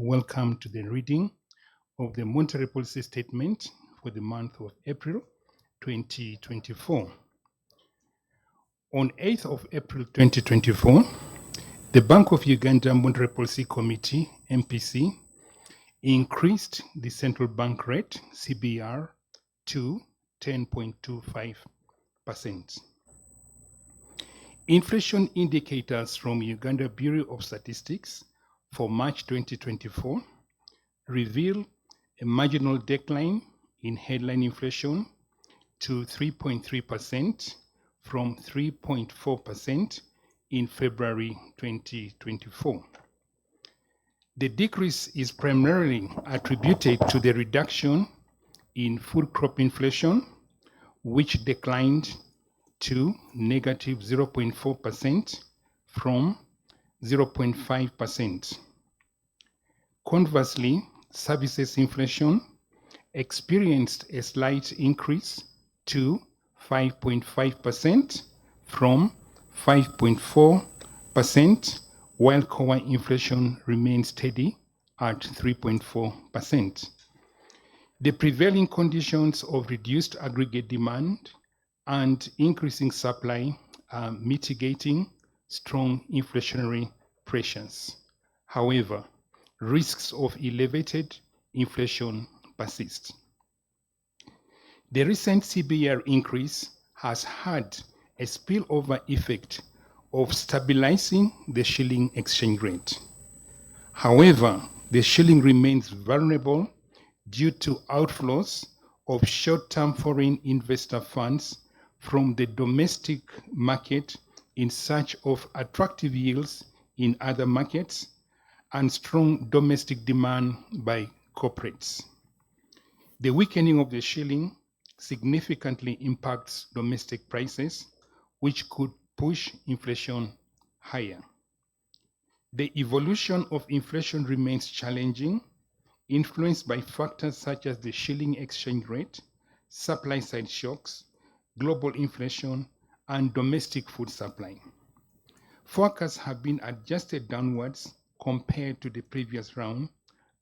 welcome to the reading of the Monetary Policy Statement for the month of April 2024. On 8th of April 2024, the Bank of Uganda Monetary Policy Committee, MPC, increased the central bank rate, CBR, to 10.25%. Inflation indicators from Uganda Bureau of Statistics for March 2024 reveal a marginal decline in headline inflation to 3.3% from 3.4% in February 2024. The decrease is primarily attributed to the reduction in food crop inflation, which declined to negative 0.4% from 0.5%. Conversely, services inflation experienced a slight increase to 5.5% from 5.4%, while core inflation remained steady at 3.4%. The prevailing conditions of reduced aggregate demand and increasing supply are mitigating strong inflationary pressures. However, risks of elevated inflation persist. The recent CBR increase has had a spillover effect of stabilizing the shilling exchange rate. However, the shilling remains vulnerable due to outflows of short-term foreign investor funds from the domestic market in search of attractive yields in other markets and strong domestic demand by corporates. The weakening of the shilling significantly impacts domestic prices, which could push inflation higher. The evolution of inflation remains challenging, influenced by factors such as the shilling exchange rate, supply-side shocks, global inflation, and domestic food supply. Forecasts have been adjusted downwards compared to the previous round,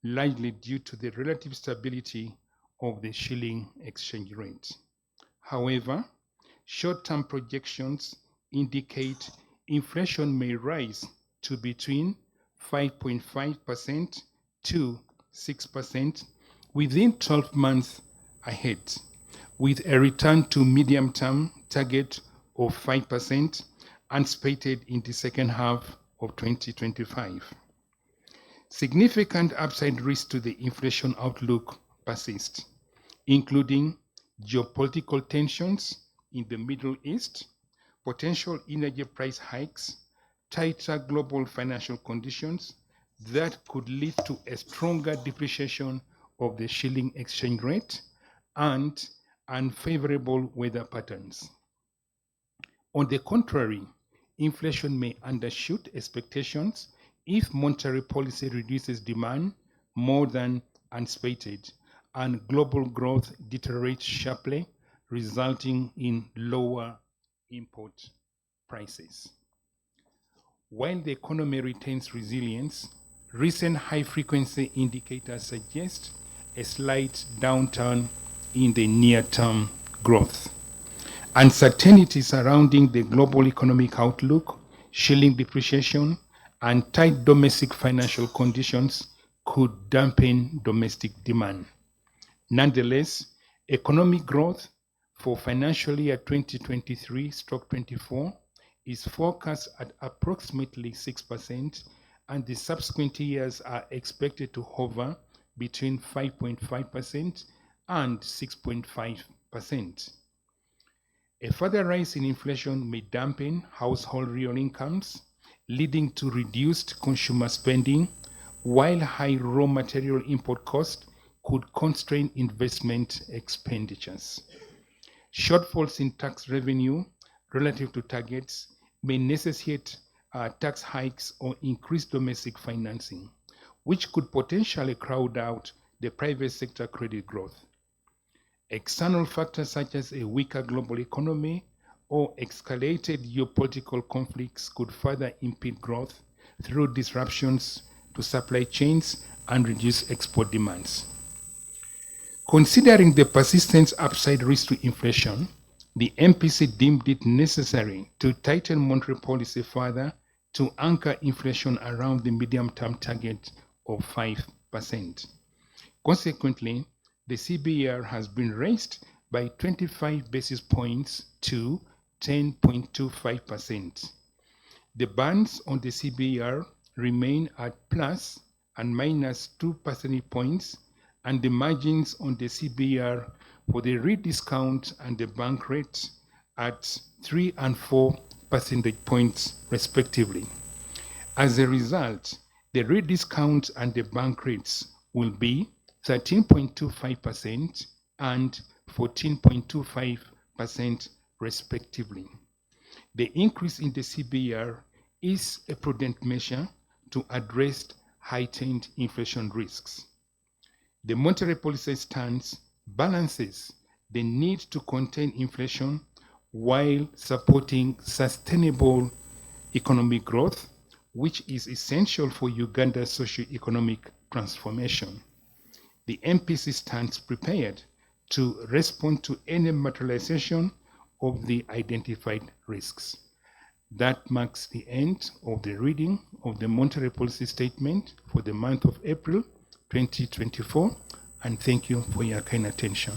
largely due to the relative stability of the shilling exchange rate. However, short-term projections indicate inflation may rise to between 5.5% to 6% within 12 months ahead, with a return to medium-term target of 5% anticipated in the second half of 2025. Significant upside risks to the inflation outlook persist, including geopolitical tensions in the Middle East, potential energy price hikes, tighter global financial conditions that could lead to a stronger depreciation of the shilling exchange rate, and unfavorable weather patterns. On the contrary, inflation may undershoot expectations if monetary policy reduces demand more than anticipated and global growth deteriorates sharply, resulting in lower import prices. While the economy retains resilience, recent high-frequency indicators suggest a slight downturn in the near-term growth. Uncertainty surrounding the global economic outlook, shilling depreciation, and tight domestic financial conditions could dampen domestic demand. Nonetheless, economic growth for financial year 2023-24 is forecast at approximately 6%, and the subsequent years are expected to hover between 5.5% and 6.5%. A further rise in inflation may dampen household real incomes, leading to reduced consumer spending, while high raw material import costs could constrain investment expenditures. Shortfalls in tax revenue relative to targets may necessitate tax hikes or increased domestic financing, which could potentially crowd out the private sector credit growth. External factors such as a weaker global economy or escalated geopolitical conflicts could further impede growth through disruptions to supply chains and reduce export demands. Considering the persistent upside risk to inflation, the MPC deemed it necessary to tighten monetary policy further to anchor inflation around the medium-term target of 5%. Consequently, the CBR has been raised by 25 basis points to 10.25%. The bands on the CBR remain at plus and minus 2 percentage points, and the margins on the CBR for the rediscount and the bank rate at 3 and 4 percentage points respectively. As a result, the rediscount and the bank rates will be 13.25% and 14.25% respectively. The increase in the CBR is a prudent measure to address heightened inflation risks. The monetary policy stance balances the need to contain inflation while supporting sustainable economic growth, which is essential for Uganda's socio-economic transformation. The MPC stands prepared to respond to any materialization of the identified risks. That marks the end of the reading of the monetary policy statement for the month of April 2024, and thank you for your kind attention.